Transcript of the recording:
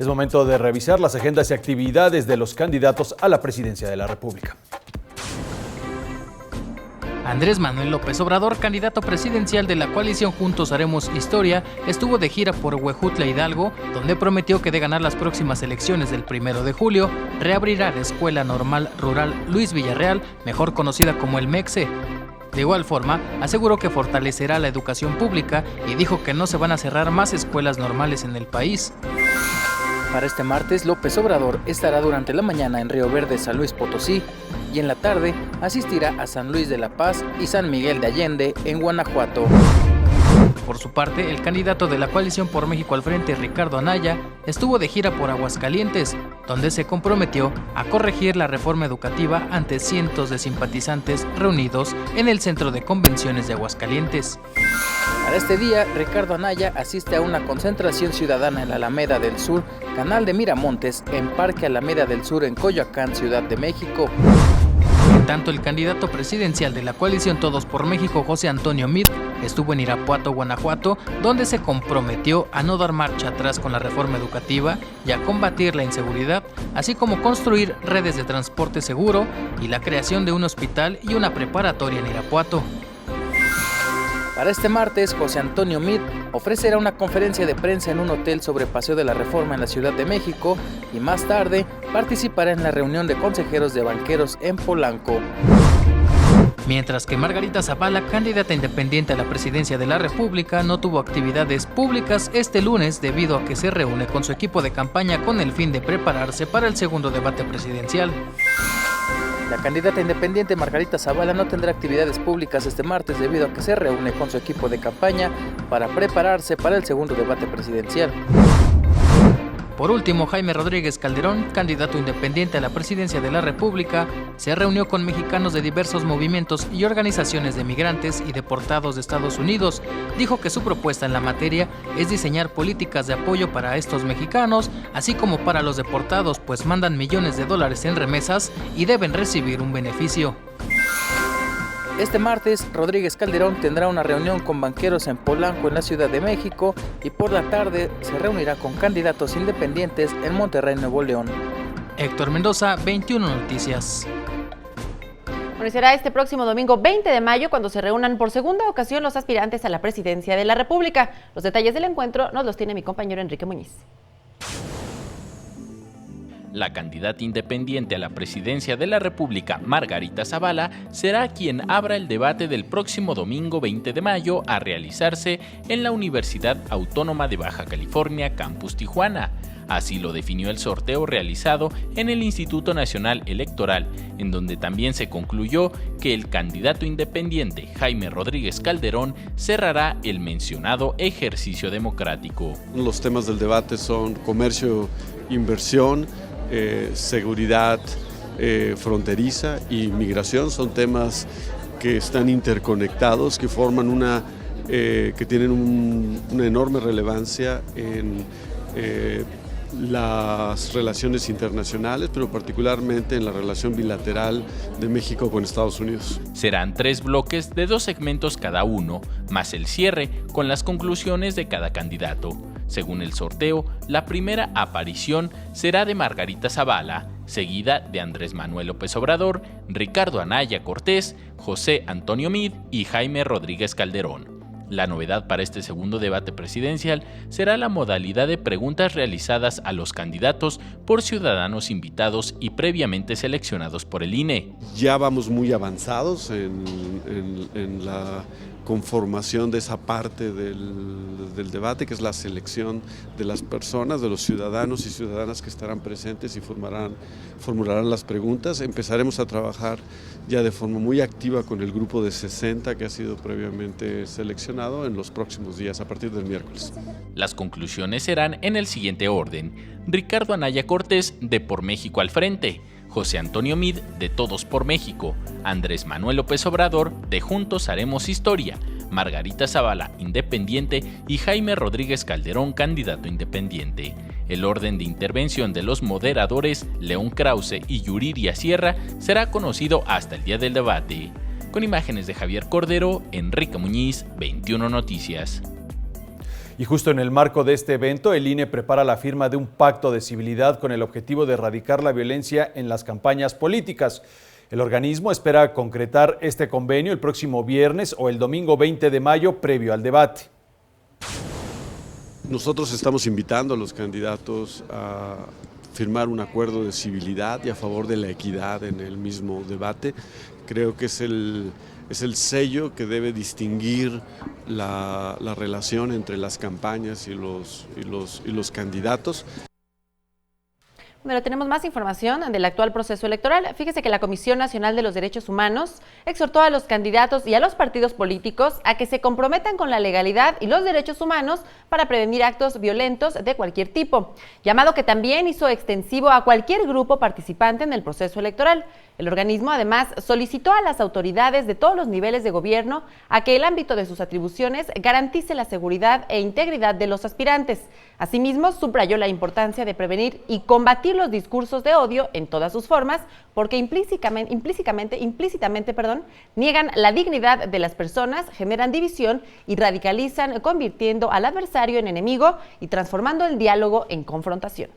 Es momento de revisar las agendas y actividades de los candidatos a la presidencia de la República. Andrés Manuel López Obrador, candidato presidencial de la coalición Juntos Haremos Historia, estuvo de gira por Huejutla, Hidalgo, donde prometió que de ganar las próximas elecciones del 1 de julio, reabrirá la Escuela Normal Rural Luis Villarreal, mejor conocida como el MEXE. De igual forma, aseguró que fortalecerá la educación pública y dijo que no se van a cerrar más escuelas normales en el país. Para este martes, López Obrador estará durante la mañana en Río Verde, San Luis Potosí, y en la tarde asistirá a San Luis de la Paz y San Miguel de Allende, en Guanajuato. Por su parte, el candidato de la Coalición por México al Frente, Ricardo Anaya, estuvo de gira por Aguascalientes, donde se comprometió a corregir la reforma educativa ante cientos de simpatizantes reunidos en el Centro de Convenciones de Aguascalientes. Para este día, Ricardo Anaya asiste a una concentración ciudadana en la Alameda del Sur, Canal de Miramontes, en Parque Alameda del Sur, en Coyoacán, Ciudad de México. En tanto, el candidato presidencial de la coalición Todos por México, José Antonio Meade, estuvo en Irapuato, Guanajuato, donde se comprometió a no dar marcha atrás con la reforma educativa y a combatir la inseguridad, así como construir redes de transporte seguro y la creación de un hospital y una preparatoria en Irapuato. Para este martes, José Antonio Meade ofrecerá una conferencia de prensa en un hotel sobre Paseo de la Reforma en la Ciudad de México y más tarde participará en la reunión de consejeros de banqueros en Polanco. Mientras que Margarita Zavala, candidata independiente a la presidencia de la República, no tuvo actividades públicas este lunes debido a que se reúne con su equipo de campaña con el fin de prepararse para el segundo debate presidencial. La candidata independiente Margarita Zavala no tendrá actividades públicas este martes debido a que se reúne con su equipo de campaña para prepararse para el segundo debate presidencial. Por último, Jaime Rodríguez Calderón, candidato independiente a la presidencia de la República, se reunió con mexicanos de diversos movimientos y organizaciones de migrantes y deportados de Estados Unidos. Dijo que su propuesta en la materia es diseñar políticas de apoyo para estos mexicanos, así como para los deportados, pues mandan millones de dólares en remesas y deben recibir un beneficio. Este martes, Rodríguez Calderón tendrá una reunión con banqueros en Polanco, en la Ciudad de México, y por la tarde se reunirá con candidatos independientes en Monterrey, Nuevo León. Héctor Mendoza, 21 Noticias. Bueno, será este próximo domingo 20 de mayo cuando se reúnan por segunda ocasión los aspirantes a la presidencia de la República. Los detalles del encuentro nos los tiene mi compañero Enrique Muñiz. La candidata independiente a la presidencia de la República, Margarita Zavala, será quien abra el debate del próximo domingo 20 de mayo a realizarse en la Universidad Autónoma de Baja California, Campus Tijuana. Así lo definió el sorteo realizado en el Instituto Nacional Electoral, en donde también se concluyó que el candidato independiente Jaime Rodríguez Calderón cerrará el mencionado ejercicio democrático. Los temas del debate son comercio, inversión, seguridad fronteriza y migración. Son temas que están interconectados, que forman que tienen una enorme relevancia en las relaciones internacionales, pero particularmente en la relación bilateral de México con Estados Unidos. Serán 3 bloques de 2 segmentos cada uno, más el cierre con las conclusiones de cada candidato. Según el sorteo, la primera aparición será de Margarita Zavala, seguida de Andrés Manuel López Obrador, Ricardo Anaya Cortés, José Antonio Meade y Jaime Rodríguez Calderón. La novedad para este segundo debate presidencial será la modalidad de preguntas realizadas a los candidatos por ciudadanos invitados y previamente seleccionados por el INE. Ya vamos muy avanzados en la conformación de esa parte del debate, que es la selección de las personas, de los ciudadanos y ciudadanas que estarán presentes y formularán las preguntas. Empezaremos a trabajar ya de forma muy activa con el grupo de 60 que ha sido previamente seleccionado en los próximos días, a partir del miércoles. Las conclusiones serán en el siguiente orden: Ricardo Anaya Cortés, de Por México al Frente; José Antonio Meade, de Todos por México; Andrés Manuel López Obrador, de Juntos Haremos Historia; Margarita Zavala, independiente; y Jaime Rodríguez Calderón, candidato independiente. El orden de intervención de los moderadores, León Krause y Yuriria Sierra, será conocido hasta el día del debate. Con imágenes de Javier Cordero, Enrique Muñiz, 21 Noticias. Y justo en el marco de este evento, el INE prepara la firma de un pacto de civilidad con el objetivo de erradicar la violencia en las campañas políticas. El organismo espera concretar este convenio el próximo viernes o el domingo 20 de mayo, previo al debate. Nosotros estamos invitando a los candidatos a firmar un acuerdo de civilidad y a favor de la equidad en el mismo debate. Creo que es el sello que debe distinguir la relación entre las campañas y los candidatos. Bueno, tenemos más información del actual proceso electoral. Fíjese que la Comisión Nacional de los Derechos Humanos exhortó a los candidatos y a los partidos políticos a que se comprometan con la legalidad y los derechos humanos para prevenir actos violentos de cualquier tipo, llamado que también hizo extensivo a cualquier grupo participante en el proceso electoral. El organismo además solicitó a las autoridades de todos los niveles de gobierno a que el ámbito de sus atribuciones garantice la seguridad e integridad de los aspirantes. Asimismo, subrayó la importancia de prevenir y combatir los discursos de odio en todas sus formas, porque implícitamente niegan la dignidad de las personas, generan división y radicalizan, convirtiendo al adversario en enemigo y transformando el diálogo en confrontación.